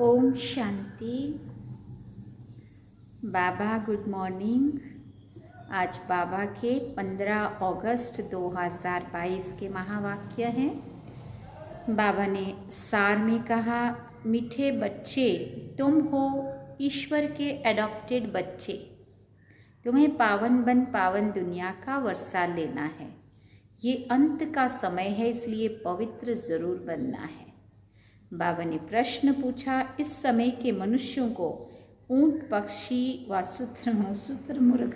ओम शांति। बाबा good morning. आज बाबा के 15 अगस्त 2022 के महावाक्य हैं। बाबा ने सार में कहा, मीठे बच्चे तुम हो ईश्वर के एडॉप्टेड बच्चे। तुम्हें पावन दुनिया का वर्षा लेना है। ये अंत का समय है, इसलिए पवित्र जरूर बनना है। बाबा ने प्रश्न पूछा, इस समय के मनुष्यों को ऊंट पक्षी व शुतुरमुर्ग,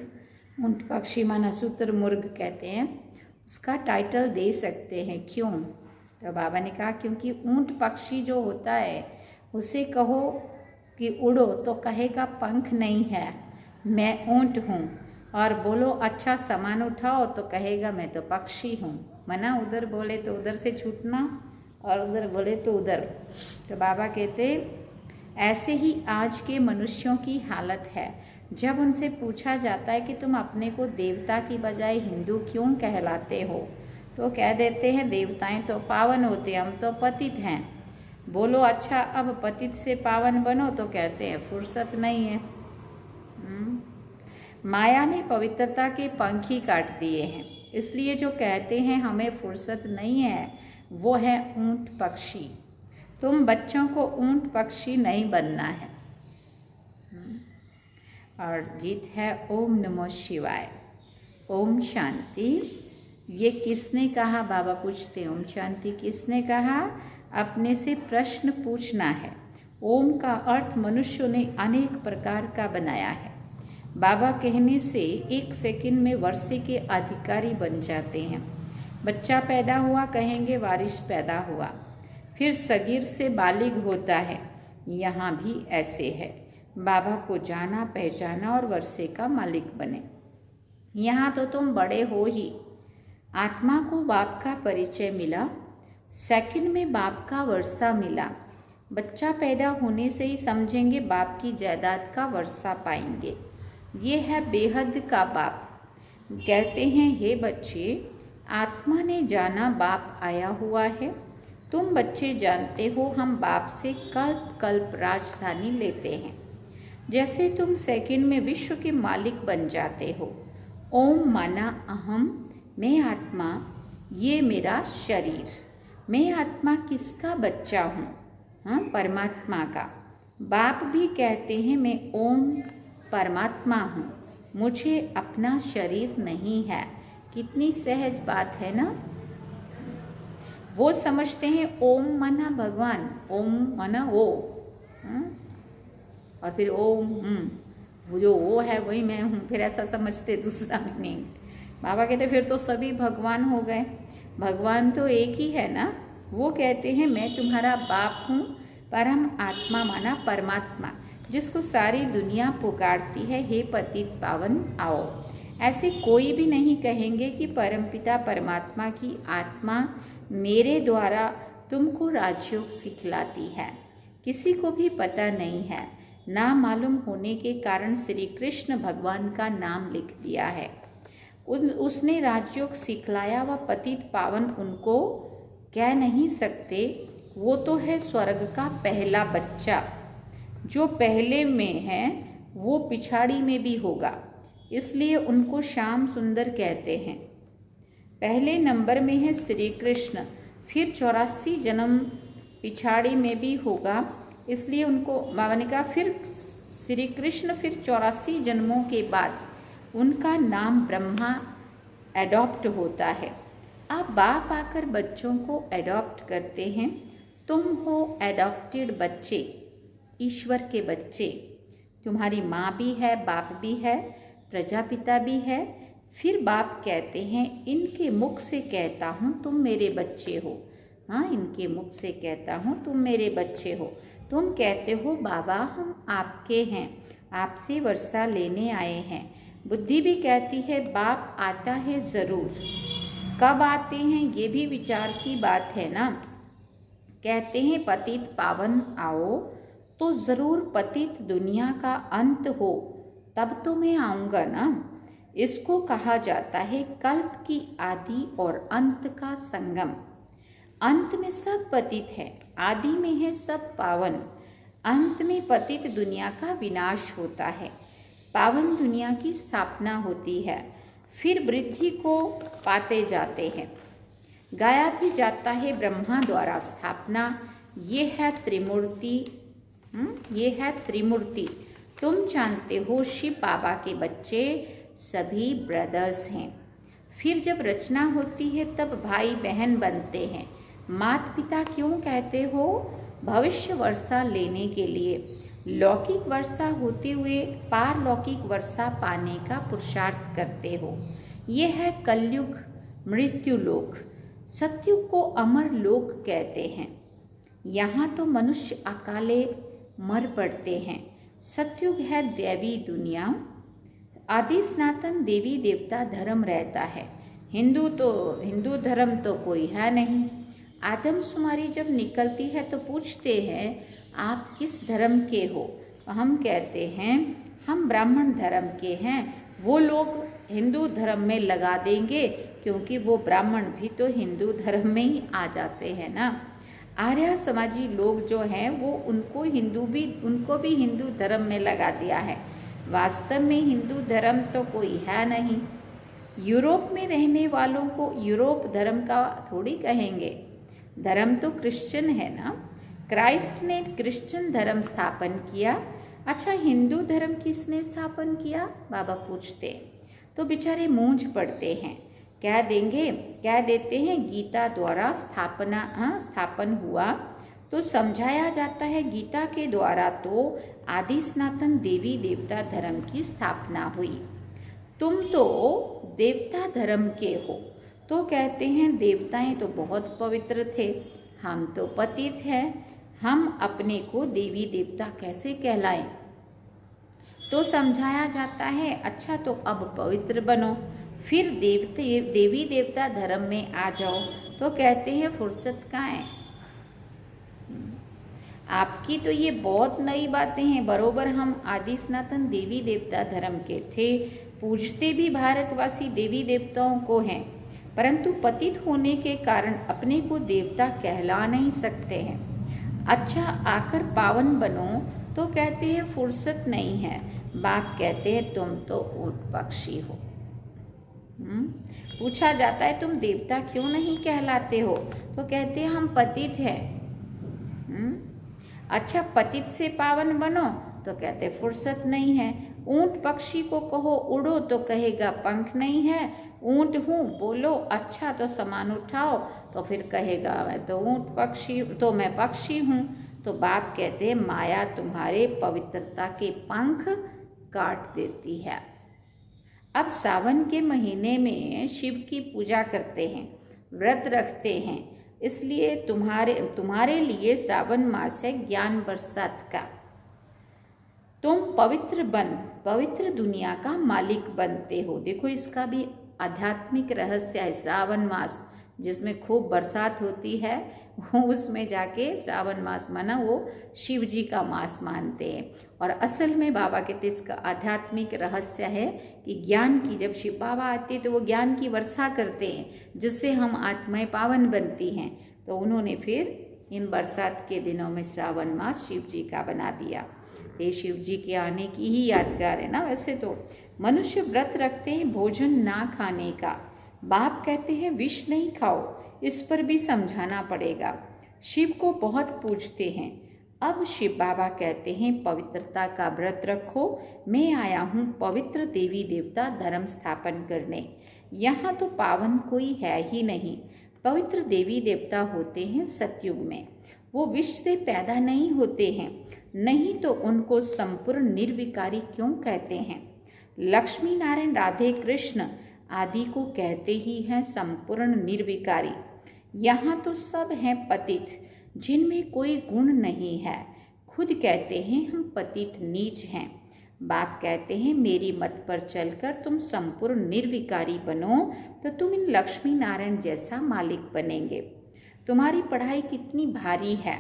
ऊंट पक्षी माना शुतुरमुर्ग कहते हैं, उसका टाइटल दे सकते हैं, क्यों? तो बाबा ने कहा क्योंकि ऊंट पक्षी जो होता है उसे कहो कि उड़ो तो कहेगा पंख नहीं है, मैं ऊंट हूँ। और बोलो अच्छा सामान उठाओ तो कहेगा मैं तो पक्षी हूँ। मना उधर बोले तो उधर से छूटना और उधर बोले तो उधर। तो बाबा कहते ऐसे ही आज के मनुष्यों की हालत है। जब उनसे पूछा जाता है कि तुम अपने को देवता की बजाय हिंदू क्यों कहलाते हो, तो कह देते हैं देवताएं तो पावन होते, हम तो पतित हैं। बोलो अच्छा अब पतित से पावन बनो, तो कहते हैं फुर्सत नहीं है। माया ने पवित्रता के पंख ही काट दिए हैं, इसलिए जो कहते हैं हमें फुर्सत नहीं है वो है ऊंट पक्षी। तुम बच्चों को ऊंट पक्षी नहीं बनना है। और गीत है ओम नमो शिवाय। ओम शांति। ये किसने कहा? बाबा पूछते ओम शांति किसने कहा? अपने से प्रश्न पूछना है। ओम का अर्थ मनुष्यों ने अनेक प्रकार का बनाया है। बाबा कहने से 1 सेकंड में वर्षे के अधिकारी बन जाते हैं। बच्चा पैदा हुआ कहेंगे वारिस पैदा हुआ, फिर सगीर से बालिग होता है। यहाँ भी ऐसे है, बाबा को जाना पहचाना और वर्षे का मालिक बने। यहाँ तो तुम बड़े हो ही। आत्मा को बाप का परिचय मिला, सेकंड में बाप का वर्षा मिला। बच्चा पैदा होने से ही समझेंगे बाप की जायदाद का वर्षा पाएंगे। ये है बेहद का बाप। कहते हैं हे बच्चे, आत्मा ने जाना बाप आया हुआ है। तुम बच्चे जानते हो हम बाप से कल्प कल्प राजधानी लेते हैं। जैसे तुम सेकंड में विश्व के मालिक बन जाते हो। ओम माना अहम, मैं आत्मा, ये मेरा शरीर। मैं आत्मा किसका बच्चा हूँ? हाँ, परमात्मा का। बाप भी कहते हैं मैं ओम परमात्मा हूँ, मुझे अपना शरीर नहीं है। कितनी सहज बात है ना। वो समझते हैं ओम माना भगवान, ओम माना वो, और फिर ओम वो जो वो है वही मैं हूँ, फिर ऐसा समझते दूसरा मीनिंग। बाबा कहते फिर तो सभी भगवान हो गए। भगवान तो एक ही है ना। वो कहते हैं मैं तुम्हारा बाप हूँ, परम आत्मा माना परमात्मा, जिसको सारी दुनिया पुकारती है, हे पतित पावन आओ। ऐसे कोई भी नहीं कहेंगे कि परमपिता परमात्मा की आत्मा मेरे द्वारा तुमको राजयोग सिखलाती है। किसी को भी पता नहीं है। ना मालूम होने के कारण श्री कृष्ण भगवान का नाम लिख दिया है। उसने राजयोग सिखलाया, वह पतित पावन उनको कह नहीं सकते। वो तो है स्वर्ग का पहला बच्चा। जो पहले में है वो पिछाड़ी में भी होगा, इसलिए उनको श्याम सुंदर कहते हैं। पहले नंबर में है श्री कृष्ण, फिर 84 जन्म पिछाड़ी में भी होगा, इसलिए उनको बाबा ने कहा फिर श्री कृष्ण, फिर 84 जन्मों के बाद उनका नाम ब्रह्मा एडॉप्ट होता है। अब बाप आकर बच्चों को एडॉप्ट करते हैं। तुम हो एडॉप्टेड बच्चे, ईश्वर के बच्चे। तुम्हारी माँ भी है, बाप भी है, प्रजापिता भी है। फिर बाप कहते हैं इनके मुख से कहता हूँ तुम मेरे बच्चे हो। हाँ, इनके मुख से कहता हूँ तुम मेरे बच्चे हो। तुम कहते हो बाबा हम आपके हैं, आपसे वर्षा लेने आए हैं। बुद्धि भी कहती है बाप आता है ज़रूर। कब आते हैं ये भी विचार की बात है ना। कहते हैं पतित पावन आओ, तो ज़रूर पतित दुनिया का अंत हो, तब तो मैं आऊँगा ना। इसको कहा जाता है कल्प की आदि और अंत का संगम। अंत में सब पतित है, आदि में है सब पावन। अंत में पतित दुनिया का विनाश होता है, पावन दुनिया की स्थापना होती है, फिर वृद्धि को पाते जाते हैं। गाया भी जाता है ब्रह्मा द्वारा स्थापना, ये है त्रिमूर्ति। ये है त्रिमूर्ति। तुम जानते हो शिव बाबा के बच्चे सभी ब्रदर्स हैं। फिर जब रचना होती है तब भाई बहन बनते हैं। माता पिता क्यों कहते हो? भविष्य वर्षा लेने के लिए, लौकिक वर्षा होते हुए पारलौकिक वर्षा पाने का पुरुषार्थ करते हो। ये है कलयुग, मृत्यु लोक। सतयुग को अमर लोक कहते हैं। यहाँ तो मनुष्य अकाले मर पड़ते हैं। सतयुग है दैवी दुनिया। आदि सनातन देवी देवता धर्म रहता है। हिंदू धर्म तो कोई है नहीं। आदमशुमारी जब निकलती है तो पूछते हैं आप किस धर्म के हो? तो हम कहते हैं हम ब्राह्मण धर्म के हैं। वो लोग हिंदू धर्म में लगा देंगे क्योंकि वो ब्राह्मण भी तो हिंदू धर्म में ही आ जाते हैं ना। आर्य समाजी लोग जो हैं वो उनको भी हिंदू धर्म में लगा दिया है। वास्तव में हिंदू धर्म तो कोई है नहीं। यूरोप में रहने वालों को यूरोप धर्म का थोड़ी कहेंगे। धर्म तो क्रिश्चियन है ना। क्राइस्ट ने क्रिश्चियन धर्म स्थापन किया। अच्छा, हिंदू धर्म किसने स्थापन किया? बाबा पूछते तो बेचारे मूंझ पड़ते हैं। कह देते हैं गीता द्वारा स्थापन हुआ। तो समझाया जाता है गीता के द्वारा तो आदि सनातन देवी देवता धर्म की स्थापना हुई। तुम तो देवता धर्म के हो। तो कहते हैं देवताएं तो बहुत पवित्र थे, हम तो पतित हैं, हम अपने को देवी देवता कैसे कहलाएं? तो समझाया जाता है अच्छा तो अब पवित्र बनो, फिर देवी देवता धर्म में आ जाओ। तो कहते हैं फुर्सत कहाँ है? आपकी तो ये बहुत नई बातें हैं। बरोबर हम आदि सनातन देवी देवता धर्म के थे, पूजते भी भारतवासी देवी देवताओं को हैं, परंतु पतित होने के कारण अपने को देवता कहला नहीं सकते हैं। अच्छा, आकर पावन बनो। तो कहते हैं फुर्सत नहीं है। बाप कहते हैं तुम तो ऊंट पक्षी हो। पूछा जाता है तुम देवता क्यों नहीं कहलाते हो? तो कहते हैं हम पतित हैं। अच्छा, पतित से पावन बनो। तो कहते फुर्सत नहीं है। ऊंट पक्षी को कहो उड़ो तो कहेगा पंख नहीं है। ऊंट हूँ बोलो अच्छा तो सामान उठाओ तो फिर कहेगा मैं तो मैं पक्षी हूँ। तो बाप कहते हैं माया तुम्हारे पवित्रता के पंख काट देती है। अब सावन के महीने में शिव की पूजा करते हैं, व्रत रखते हैं, इसलिए तुम्हारे लिए सावन मास है ज्ञान बरसात का। तुम पवित्र दुनिया का मालिक बनते हो। देखो इसका भी आध्यात्मिक रहस्य है। श्रावण मास जिसमें खूब बरसात होती है उसमें जाके श्रावण मास माना वो शिव जी का मास मानते हैं। और असल में बाबा कहते इसका आध्यात्मिक रहस्य है कि ज्ञान की जब शिव बाबा आते हैं तो वो ज्ञान की वर्षा करते हैं जिससे हम आत्माएं पावन बनती हैं। तो उन्होंने फिर इन बरसात के दिनों में श्रावण मास शिव जी का बना दिया। ये शिव जी के आने की ही यादगार है ना। वैसे तो मनुष्य व्रत रखते हैं भोजन ना खाने का। बाप कहते हैं विष नहीं खाओ, इस पर भी समझाना पड़ेगा। शिव को बहुत पूजते हैं। अब शिव बाबा कहते हैं पवित्रता का व्रत रखो, मैं आया हूँ पवित्र देवी देवता धर्म स्थापन करने। यहाँ तो पावन कोई है ही नहीं। पवित्र देवी देवता होते हैं सतयुग में। वो विष से पैदा नहीं होते हैं, नहीं तो उनको संपूर्ण निर्विकारी क्यों कहते हैं? लक्ष्मी नारायण राधे कृष्ण आदि को कहते ही हैं संपूर्ण निर्विकारी। यहाँ तो सब हैं पतित, जिनमें कोई गुण नहीं है। खुद कहते हैं हम पतित नीच हैं। बाप कहते हैं मेरी मत पर चलकर तुम संपूर्ण निर्विकारी बनो तो तुम इन लक्ष्मी नारायण जैसा मालिक बनेंगे। तुम्हारी पढ़ाई कितनी भारी है।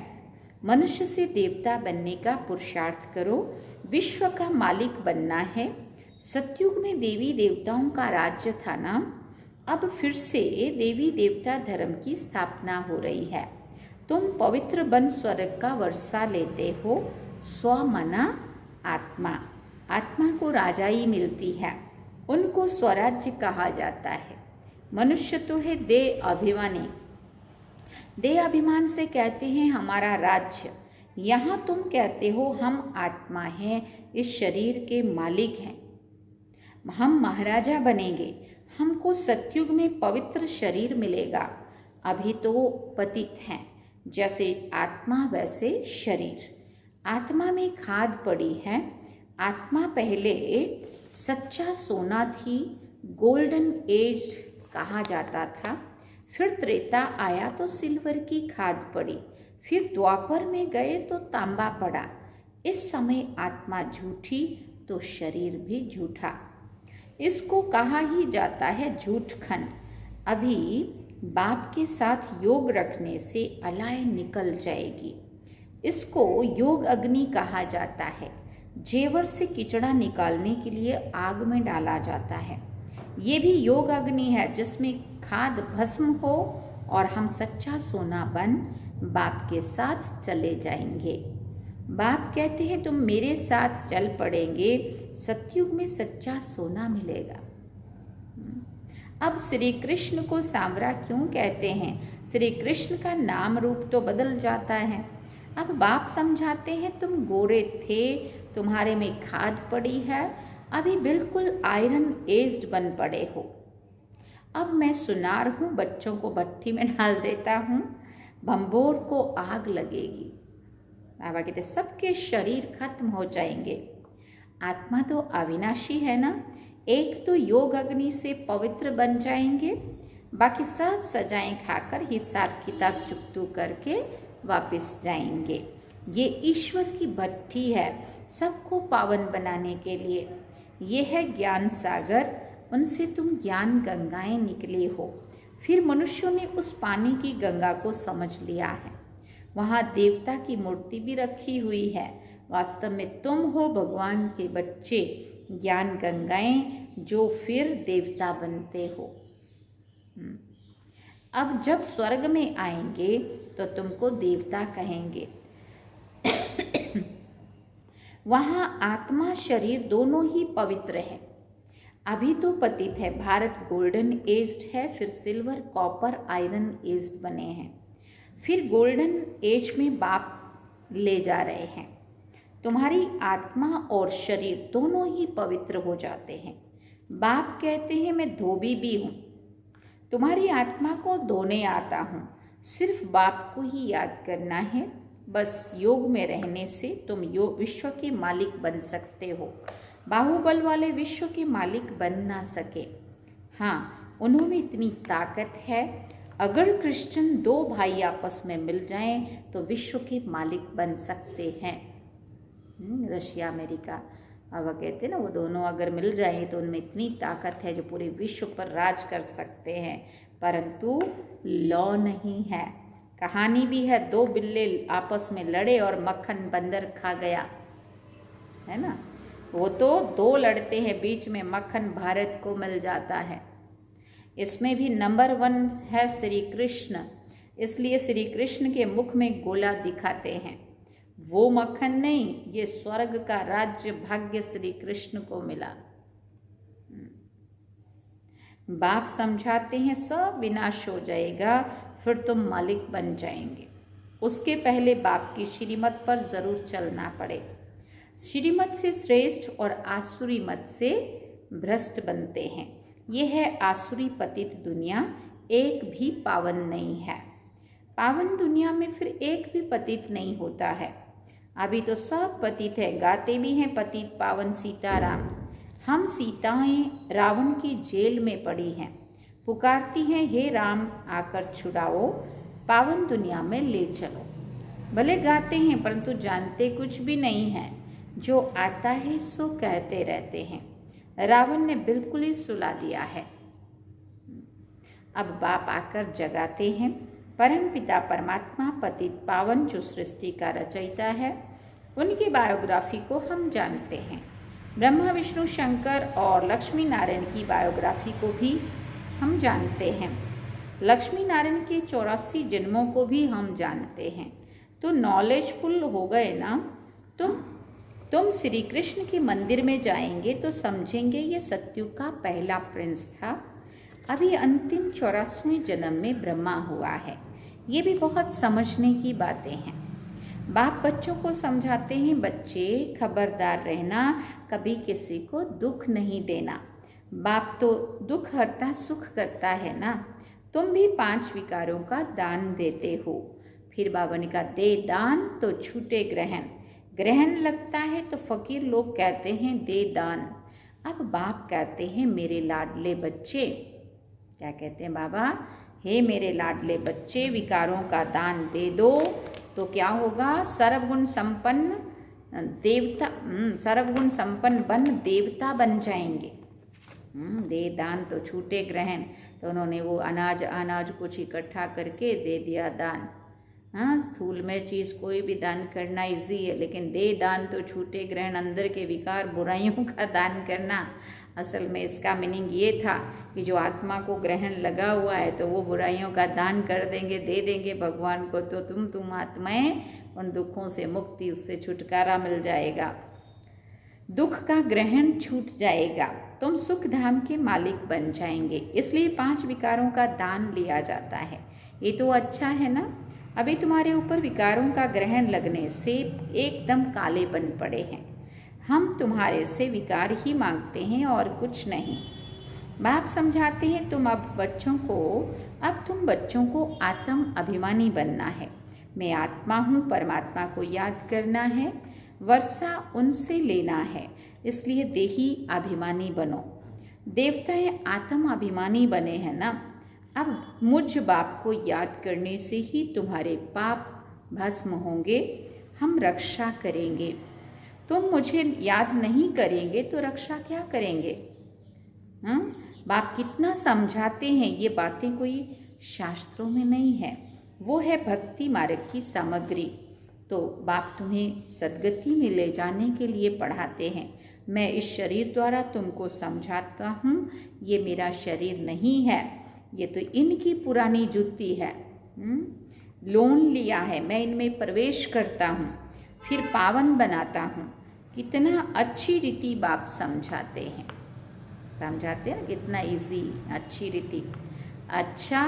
मनुष्य से देवता बनने का पुरुषार्थ करो, विश्व का मालिक बनना है। सतयुग में देवी देवताओं का राज्य था ना, अब फिर से देवी देवता धर्म की स्थापना हो रही है। तुम पवित्र बन स्वर्ग का वर्षा लेते हो, स्वमना आत्मा, आत्मा को राजाई मिलती है, उनको स्वराज्य कहा जाता है। मनुष्य तो है देह अभिमानी, देह अभिमान से कहते हैं हमारा राज्य। यहाँ तुम कहते हो हम आत्मा हैं, इस शरीर के मालिक हैं, हम महाराजा बनेंगे, हमको सतयुग में पवित्र शरीर मिलेगा। अभी तो पतित हैं, जैसे आत्मा वैसे शरीर। आत्मा में खाद पड़ी है। आत्मा पहले सच्चा सोना थी, गोल्डन एज्ड कहा जाता था। फिर त्रेता आया तो सिल्वर की खाद पड़ी, फिर द्वापर में गए तो तांबा पड़ा। इस समय आत्मा झूठी तो शरीर भी झूठा। इसको कहा ही जाता है झूठखंड। अभी बाप के साथ योग रखने से अलाय निकल जाएगी। इसको योग अग्नि कहा जाता है। जेवर से कीचड़ा निकालने के लिए आग में डाला जाता है। ये भी योग अग्नि है, जिसमें खाद भस्म हो और हम सच्चा सोना बन बाप के साथ चले जाएंगे। बाप कहते हैं तुम मेरे साथ चल पड़ेंगे, सतयुग में सच्चा सोना मिलेगा। अब श्री कृष्ण को सांवरा क्यों कहते हैं? श्री कृष्ण का नाम रूप तो बदल जाता है। अब बाप समझाते हैं तुम गोरे थे, तुम्हारे में खाद पड़ी है, अभी बिल्कुल आयरन एज्ड बन पड़े हो। अब मैं सुनार हूँ, बच्चों को भट्टी में डाल देता हूँ, भंबोर को आग लगेगी। बाबा कहते सबके शरीर खत्म हो जाएंगे। आत्मा तो अविनाशी है ना, एक तो योग अग्नि से पवित्र बन जाएंगे, बाकी सब सजाएं खाकर हिसाब किताब चुकतू करके वापस जाएंगे। ये ईश्वर की भट्टी है सबको पावन बनाने के लिए। ये है ज्ञान सागर, उनसे तुम ज्ञान गंगाएं निकले हो। फिर मनुष्यों ने उस पानी की गंगा को समझ लिया है। वहाँ देवता की मूर्ति भी रखी हुई है। वास्तव में तुम हो भगवान के बच्चे, ज्ञान गंगाएं, जो फिर देवता बनते हो। अब जब स्वर्ग में आएंगे तो तुमको देवता कहेंगे। वहाँ आत्मा शरीर दोनों ही पवित्र है। अभी तो पतित है, भारत गोल्डन एज्ड है, फिर सिल्वर कॉपर आयरन एज्ड बने हैं, फिर गोल्डन एज में बाप ले जा रहे हैं। तुम्हारी आत्मा और शरीर दोनों ही पवित्र हो जाते हैं। बाप कहते हैं मैं धोबी भी हूँ, तुम्हारी आत्मा को धोने आता हूँ। सिर्फ बाप को ही याद करना है। बस योग में रहने से तुम विश्व के मालिक बन सकते हो। बाहुबल वाले विश्व के मालिक बन ना सके। हाँ, उन्होंने इतनी ताकत है, अगर क्रिश्चियन दो भाई आपस में मिल जाएं तो विश्व के मालिक बन सकते हैं। रशिया अमेरिका, अब कहते हैं ना, वो दोनों अगर मिल जाए तो उनमें इतनी ताकत है जो पूरे विश्व पर राज कर सकते हैं। परंतु लॉ नहीं है। कहानी भी है, दो बिल्ले आपस में लड़े और मक्खन बंदर खा गया, है ना। वो तो दो लड़ते हैं, बीच में मक्खन भारत को मिल जाता है। इसमें भी नंबर 1 है श्री कृष्ण, इसलिए श्री कृष्ण के मुख में गोला दिखाते हैं। वो मक्खन नहीं, ये स्वर्ग का राज्य भाग्य श्री कृष्ण को मिला। बाप समझाते हैं सब विनाश हो जाएगा, फिर तुम मालिक बन जाएंगे। उसके पहले बाप की श्रीमत पर जरूर चलना पड़े। श्रीमत से श्रेष्ठ और आसुरी मत से भ्रष्ट बनते हैं। यह है आसुरी पतित दुनिया, एक भी पावन नहीं है। पावन दुनिया में फिर एक भी पतित नहीं होता है। अभी तो सब पतित है, गाते भी हैं पतित पावन सीताराम। हम सीताएं रावण की जेल में पड़ी हैं, पुकारती हैं हे राम आकर छुड़ाओ, पावन दुनिया में ले चलो। भले गाते हैं परंतु जानते कुछ भी नहीं है। जो आता है सो कहते रहते हैं। रावण ने बिल्कुल ही सुला दिया है। अब बाप आकर जगाते हैं। परम पिता परमात्मा पतित पावन जो सृष्टि का रचयिता है, उनकी बायोग्राफी को हम जानते हैं। ब्रह्मा विष्णु शंकर और लक्ष्मी नारायण की बायोग्राफी को भी हम जानते हैं। लक्ष्मी नारायण के 84 जन्मों को भी हम जानते हैं। तो नॉलेजफुल हो गए ना, तुम तुम श्री कृष्ण के मंदिर में जाएंगे तो समझेंगे ये सत्युग का पहला प्रिंस था, अभी अंतिम 84वें जन्म में ब्रह्मा हुआ है। ये भी बहुत समझने की बातें हैं। बाप बच्चों को समझाते हैं, बच्चे खबरदार रहना, कभी किसी को दुख नहीं देना। बाप तो दुख हरता सुख करता है ना। तुम भी 5 विकारों का दान देते हो। फिर बाबा ने कहा, दे दान तो छूटे ग्रहण। ग्रहण लगता है तो फकीर लोग कहते हैं दे दान। अब बाप कहते हैं, मेरे लाडले बच्चे, क्या कहते हैं बाबा, हे मेरे लाडले बच्चे, विकारों का दान दे दो तो क्या होगा, सर्वगुण संपन्न देवता, सर्वगुण संपन्न बन देवता बन जाएंगे। दे दान तो छूटे ग्रहण। तो उन्होंने वो अनाज कुछ इकट्ठा करके दे दिया दान। हाँ, स्थूल में चीज़ कोई भी दान करना इजी है, लेकिन दे दान तो छूटे ग्रहण, अंदर के विकार बुराइयों का दान करना। असल में इसका मीनिंग ये था कि जो आत्मा को ग्रहण लगा हुआ है तो वो बुराइयों का दान कर देंगे, दे देंगे भगवान को, तो तुम आत्माएं उन दुखों से मुक्ति, उससे छुटकारा मिल जाएगा, दुख का ग्रहण छूट जाएगा, तुम सुख धाम के मालिक बन जाएंगे। इसलिए 5 विकारों का दान लिया जाता है। ये तो अच्छा है ना। अभी तुम्हारे ऊपर विकारों का ग्रहण लगने से एकदम काले बन पड़े हैं। हम तुम्हारे से विकार ही मांगते हैं और कुछ नहीं। बाप समझाते हैं, तुम तुम बच्चों को आत्म अभिमानी बनना है। मैं आत्मा हूँ, परमात्मा को याद करना है, वर्षा उनसे लेना है, इसलिए देही अभिमानी बनो। देवताएं आत्म अभिमानी बने हैं ना। अब मुझ बाप को याद करने से ही तुम्हारे पाप भस्म होंगे, हम रक्षा करेंगे। तुम मुझे याद नहीं करेंगे तो रक्षा क्या करेंगे? बाप कितना समझाते हैं। ये बातें कोई शास्त्रों में नहीं है, वो है भक्ति मार्ग की सामग्री। तो बाप तुम्हें सद्गति में ले जाने के लिए पढ़ाते हैं। मैं इस शरीर द्वारा तुमको समझाता हूँ, ये मेरा शरीर नहीं है, ये तो इनकी पुरानी जुत्ती है। लोन लिया है, मैं इनमें प्रवेश करता हूँ, फिर पावन बनाता हूँ। कितना अच्छी रीति बाप समझाते हैं कितना इजी, अच्छी रीति। अच्छा,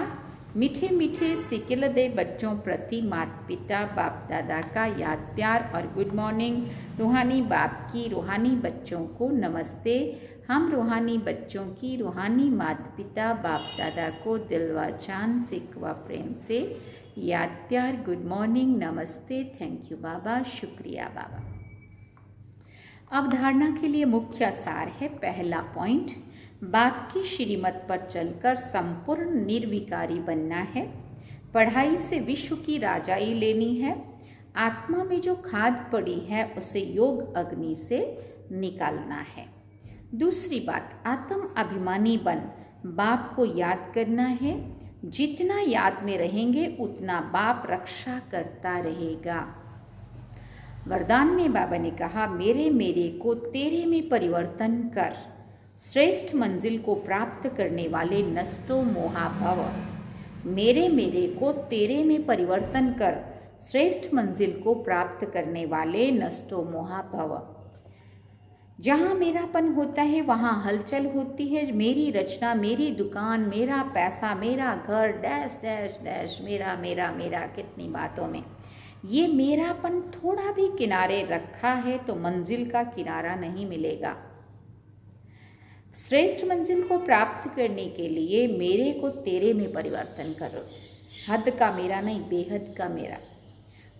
मीठे मीठे सिकिल दे बच्चों प्रति माता पिता बाप दादा का याद प्यार और गुड मॉर्निंग। रूहानी बाप की रूहानी बच्चों को नमस्ते। हम रूहानी बच्चों की रूहानी माता पिता बाप दादा को दिलवा जान सिकवा प्रेम से याद प्यार, गुड मॉर्निंग, नमस्ते, थैंक यू बाबा, शुक्रिया बाबा। अवधारणा के लिए मुख्य सार है। पहला पॉइंट, बाप की श्रीमत पर चलकर संपूर्ण निर्विकारी बनना है। पढ़ाई से विश्व की राजाई लेनी है। आत्मा में जो खाद पड़ी है उसे योग अग्नि से निकालना है। दूसरी बात, आत्म अभिमानी बन बाप को याद करना है। जितना याद में रहेंगे उतना बाप रक्षा करता रहेगा। वरदान में बाबा ने कहा, मेरे को तेरे में परिवर्तन कर, श्रेष्ठ मंजिल को प्राप्त करने वाले नष्टो मोहा भव। मेरे को तेरे में परिवर्तन कर, श्रेष्ठ मंजिल को प्राप्त करने वाले नष्टो मोहा भव। जहाँ मेरापन होता है वहाँ हलचल होती है। मेरी रचना, मेरी दुकान, मेरा पैसा, मेरा घर, डैश डैश डैश, मेरा मेरा मेरा, कितनी बातों में ये मेरापन थोड़ा भी किनारे रखा है तो मंजिल का किनारा नहीं मिलेगा। श्रेष्ठ मंजिल को प्राप्त करने के लिए मेरे को तेरे में परिवर्तन करो। हद का मेरा नहीं, बेहद का मेरा।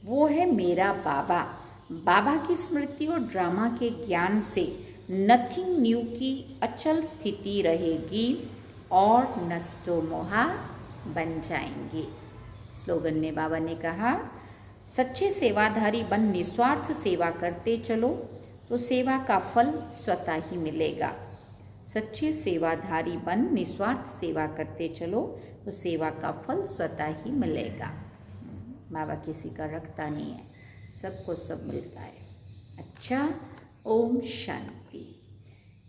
वो है मेरा बाबा। बाबा की स्मृति और ड्रामा के ज्ञान से नथिंग न्यू की अचल स्थिति रहेगी और नष्टो मोहा बन जाएंगे। स्लोगन में बाबा ने कहा, सच्चे सेवाधारी बन निस्वार्थ सेवा करते चलो तो सेवा का फल स्वतः ही मिलेगा। सच्चे सेवाधारी बन निस्वार्थ सेवा करते चलो तो सेवा का फल स्वतः ही मिलेगा। बाबा किसी का रखता नहीं है, सबको सब मिलता है। अच्छा, ओम शांति।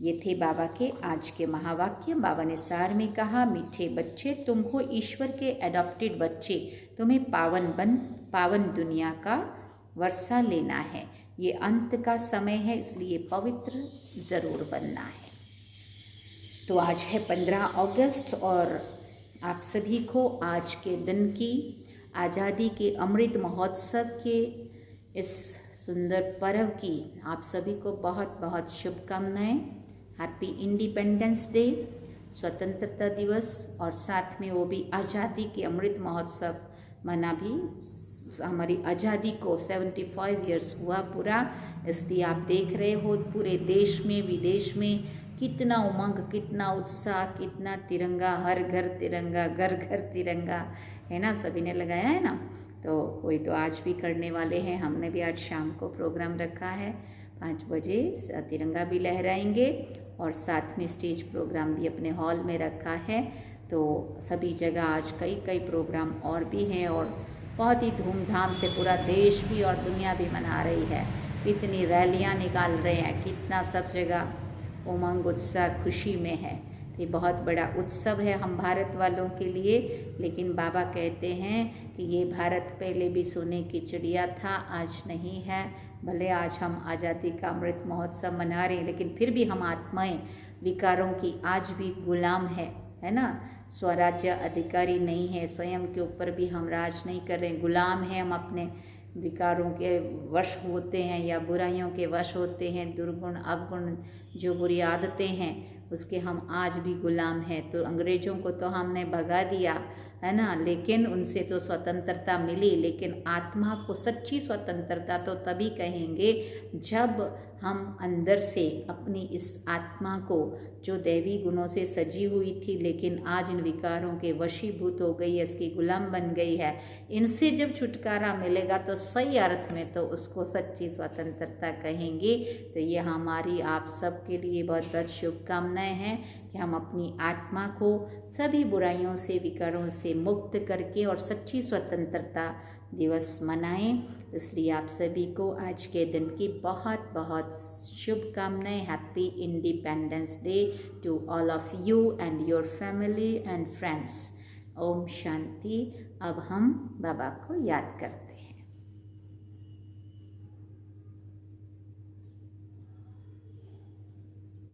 ये थे बाबा के आज के महावाक्य। बाबा ने सार में कहा, मीठे बच्चे, तुम हो ईश्वर के एडॉप्टेड बच्चे। तुम्हें पावन दुनिया का वर्षा लेना है। ये अंत का समय है, इसलिए पवित्र ज़रूर बनना है। तो आज है 15 अगस्त और आप सभी को आज के दिन की आज़ादी के अमृत महोत्सव के इस सुंदर पर्व की आप सभी को बहुत बहुत शुभकामनाएं। हैप्पी इंडिपेंडेंस डे, स्वतंत्रता दिवस, और साथ में वो भी आज़ादी के अमृत महोत्सव मना भी। हमारी आज़ादी को 75 इयर्स हुआ पूरा, इसलिए आप देख रहे हो पूरे देश में विदेश में कितना उमंग, कितना उत्साह, कितना तिरंगा, हर घर तिरंगा, घर घर तिरंगा है ना, सभी ने लगाया है ना। तो वही तो आज भी करने वाले हैं। हमने भी आज शाम को प्रोग्राम रखा है 5 बजे, तिरंगा भी लहराएंगे और साथ में स्टेज प्रोग्राम भी अपने हॉल में रखा है। तो सभी जगह आज कई कई प्रोग्राम और भी हैं और बहुत ही धूमधाम से पूरा देश भी और दुनिया भी मना रही है। कितनी रैलियां निकाल रहे हैं, कितना सब जगह उमंग उत्साह खुशी में है। ये बहुत बड़ा उत्सव है हम भारत वालों के लिए। लेकिन बाबा कहते हैं कि ये भारत पहले भी सोने की चिड़िया था, आज नहीं है। भले आज हम आज़ादी का अमृत महोत्सव मना रहे हैं, लेकिन फिर भी हम आत्माएं विकारों की आज भी गुलाम है ना। स्वराज्य अधिकारी नहीं है, स्वयं के ऊपर भी हम राज नहीं कर रहे, गुलाम हैं हम, अपने विकारों के वश होते हैं या बुराइयों के वश होते हैं। दुर्गुण अवगुण जो बुरी आदतें हैं उसके हम आज भी गुलाम हैं। तो अंग्रेज़ों को तो हमने भगा दिया है ना, लेकिन उनसे तो स्वतंत्रता मिली। लेकिन आत्मा को सच्ची स्वतंत्रता तो तभी कहेंगे जब हम अंदर से अपनी इस आत्मा को जो दैवी गुणों से सजी हुई थी लेकिन आज इन विकारों के वशीभूत हो गई है, इसकी गुलाम बन गई है, इनसे जब छुटकारा मिलेगा तो सही अर्थ में तो उसको सच्ची स्वतंत्रता कहेंगे। तो ये हमारी आप सब के लिए बहुत बहुत शुभकामनाएं हैं कि हम अपनी आत्मा को सभी बुराइयों से विकारों से मुक्त करके और सच्ची स्वतंत्रता दिवस मनाएं। इसलिए आप सभी को आज के दिन की बहुत बहुत शुभकामनाएं। Happy independence day to all of you and your family and friends. ओम शांति। अब हम बाबा को याद करते हैं।